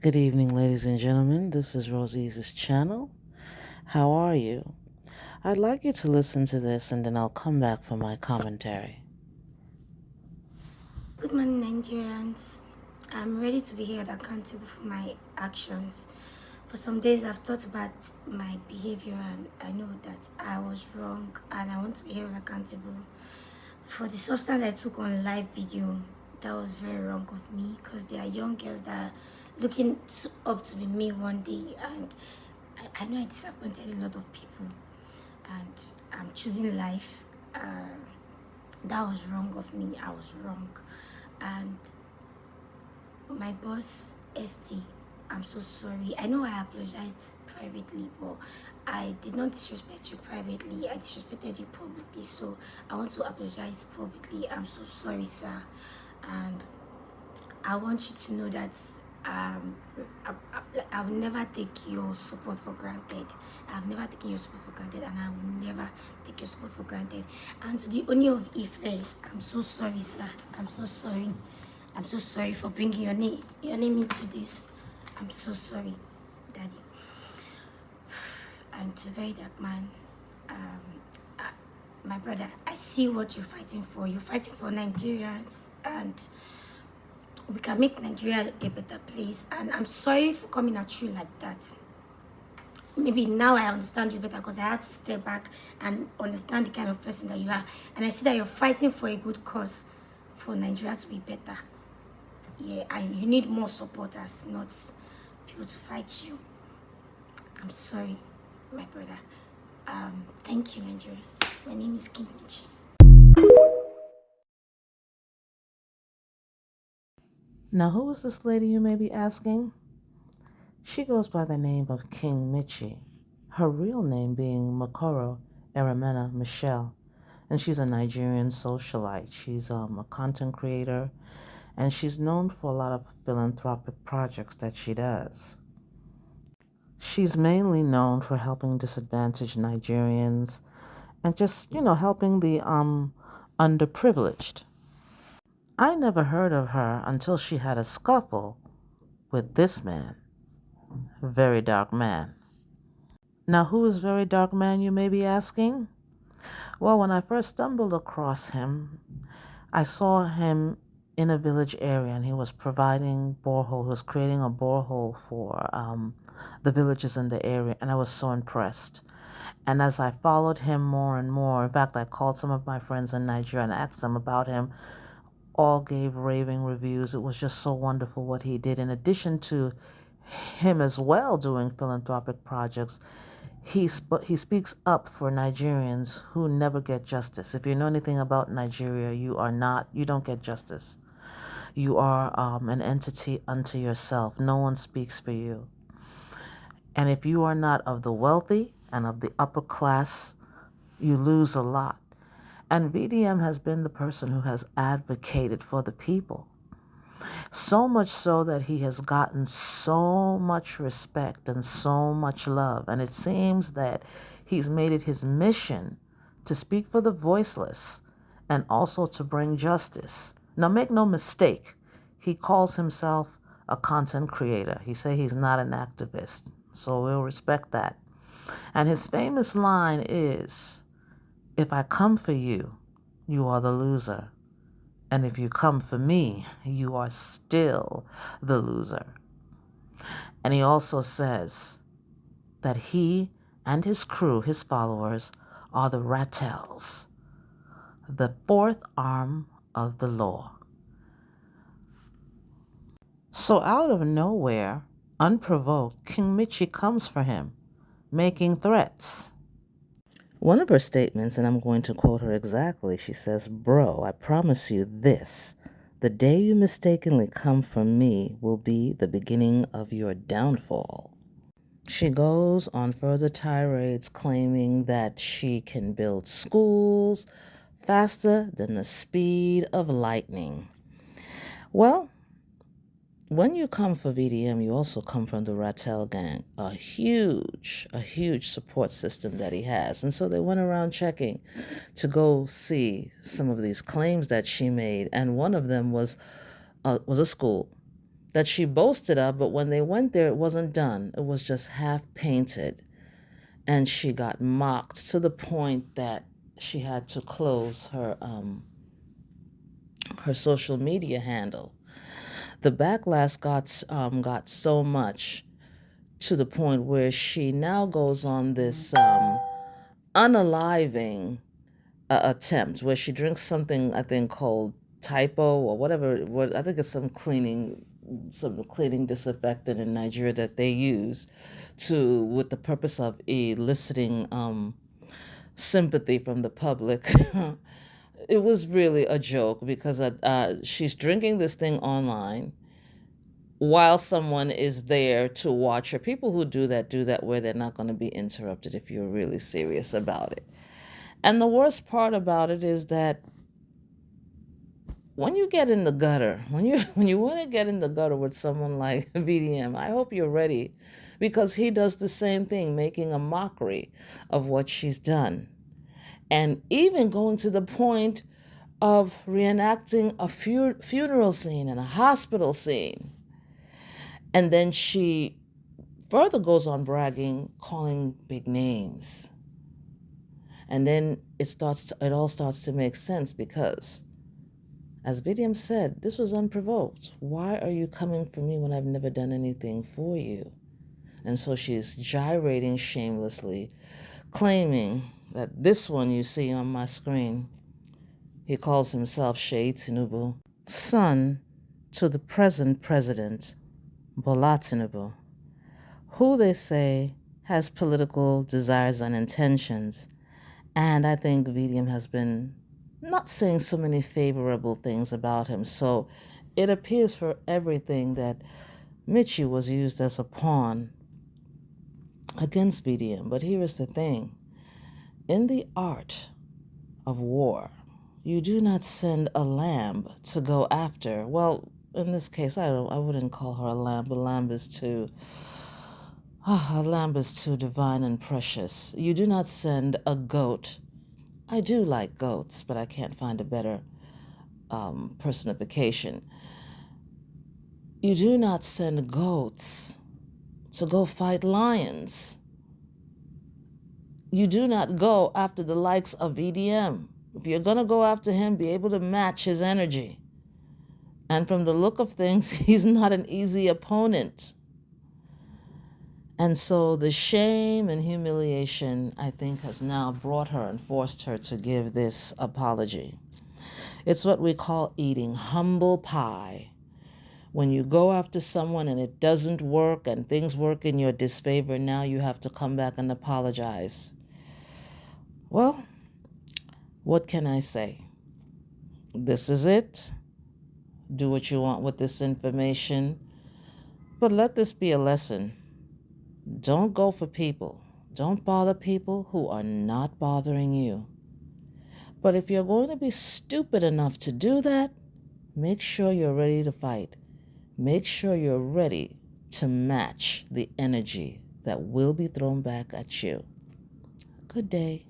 Good evening, ladies and gentlemen. This is Rosie's channel. How are you? I'd like you to listen to this and then I'll come back for my commentary. Good morning, Nigerians. I'm ready to be held accountable for my actions. For some days, I've thought about my behavior and I know that I was wrong and I want to be held accountable. For the substance I took on live video, that was very wrong of me because there are young girls that are looking up to be me one day, and I know I disappointed a lot of people and I'm choosing life. That was wrong of me. I was wrong. And my boss, ST, I'm so sorry. I know I apologized privately, but I did not disrespect you privately. I disrespected you publicly. So I want to apologize publicly. I'm so sorry, sir. And I want you to know that I will never take your support for granted. I've never taken your support for granted, and I will never take your support for granted. And to the owner of Ife, I'm so sorry, sir. I'm so sorry. I'm so sorry for bringing your name into this. I'm so sorry, Daddy. And to very dark man, my brother, I see what you're fighting for. You're fighting for Nigerians, and we can make Nigeria a better place. And I'm sorry for coming at you like that. Maybe now I understand you better because I had to step back and understand the kind of person that you are. And I see that you're fighting for a good cause for Nigeria to be better. Yeah, and you need more supporters, not people to fight you. I'm sorry, my brother. Thank you, Nigerians. My name is Mitchy. Now, who is this lady, you may be asking? She goes by the name of King Mitchy, her real name being Makoro Eramena Michelle, and she's a Nigerian socialite. She's a content creator, and she's known for a lot of philanthropic projects that she does. She's mainly known for helping disadvantaged Nigerians and just, helping the underprivileged. I never heard of her until she had a scuffle with this man, Very Dark Man. Now, who is Very Dark Man, you may be asking? Well, when I first stumbled across him, I saw him in a village area and he was providing borehole. He was creating a borehole for the villages in the area, and I was so impressed. And as I followed him more and more, in fact, I called some of my friends in Nigeria and asked them about him. All gave raving reviews. It was just so wonderful what he did. In addition to him as well doing philanthropic projects, he speaks up for Nigerians who never get justice. If you know anything about Nigeria, you don't get justice. You are an entity unto yourself. No one speaks for you. And if you are not of the wealthy and of the upper class, you lose a lot. And VDM has been the person who has advocated for the people. So much so that he has gotten so much respect and so much love. And it seems that he's made it his mission to speak for the voiceless and also to bring justice. Now, make no mistake, he calls himself a content creator. He say he's not an activist, so we'll respect that. And his famous line is, "If I come for you, you are the loser. And if you come for me, you are still the loser." And he also says that he and his crew, his followers, are the Rattels, the fourth arm of the law. So out of nowhere, unprovoked, King Mitchy comes for him, making threats. One of her statements, and I'm going to quote her exactly, she says, "Bro, I promise you this. The day you mistakenly come for me will be the beginning of your downfall." She goes on further tirades claiming that she can build schools faster than the speed of lightning. Well, when you come for VDM, you also come from the Rattel gang, a huge support system that he has. And so they went around checking to go see some of these claims that she made. And one of them was a school. that she boasted of, but when they went there, it wasn't done. It was just half painted. And she got mocked to the point that she had to close her social media handle. The backlash got so much to the point where she now goes on this unaliving attempt where she drinks something I think called typo or whatever it was. I think it's some cleaning disinfectant in Nigeria that they use with the purpose of eliciting sympathy from the public. It was really a joke because she's drinking this thing online while someone is there to watch her. People who do that where they're not going to be interrupted if you're really serious about it. And the worst part about it is that when you get in the gutter, when you want to get in the gutter with someone like VDM, I hope you're ready, because he does the same thing, making a mockery of what she's done. And even going to the point of reenacting a funeral scene and a hospital scene. And then she further goes on bragging, calling big names. And then it all starts to make sense because, as VDM said, this was unprovoked. Why are you coming for me when I've never done anything for you? And so she's gyrating shamelessly, claiming that this one you see on my screen, he calls himself Seyi Tinubu, son to the present president, Bola Tinubu, who they say has political desires and intentions. And I think VDM has been not saying so many favorable things about him. So it appears for everything that Mitchy was used as a pawn against VDM. But here is the thing. In the art of war, you do not send a lamb to go after. Well, in this case, I wouldn't call her a lamb. A lamb is too divine and precious. You do not send a goat. I do like goats, but I can't find a better personification. You do not send goats to go fight lions. You do not go after the likes of VDM. If you're going to go after him, be able to match his energy. And from the look of things, he's not an easy opponent. And so the shame and humiliation, I think, has now brought her and forced her to give this apology. It's what we call eating humble pie. When you go after someone and it doesn't work and things work in your disfavor, now you have to come back and apologize. Well, what can I say? This is it. Do what you want with this information. But let this be a lesson. Don't go for people. Don't bother people who are not bothering you. But if you're going to be stupid enough to do that, make sure you're ready to fight. Make sure you're ready to match the energy that will be thrown back at you. Good day.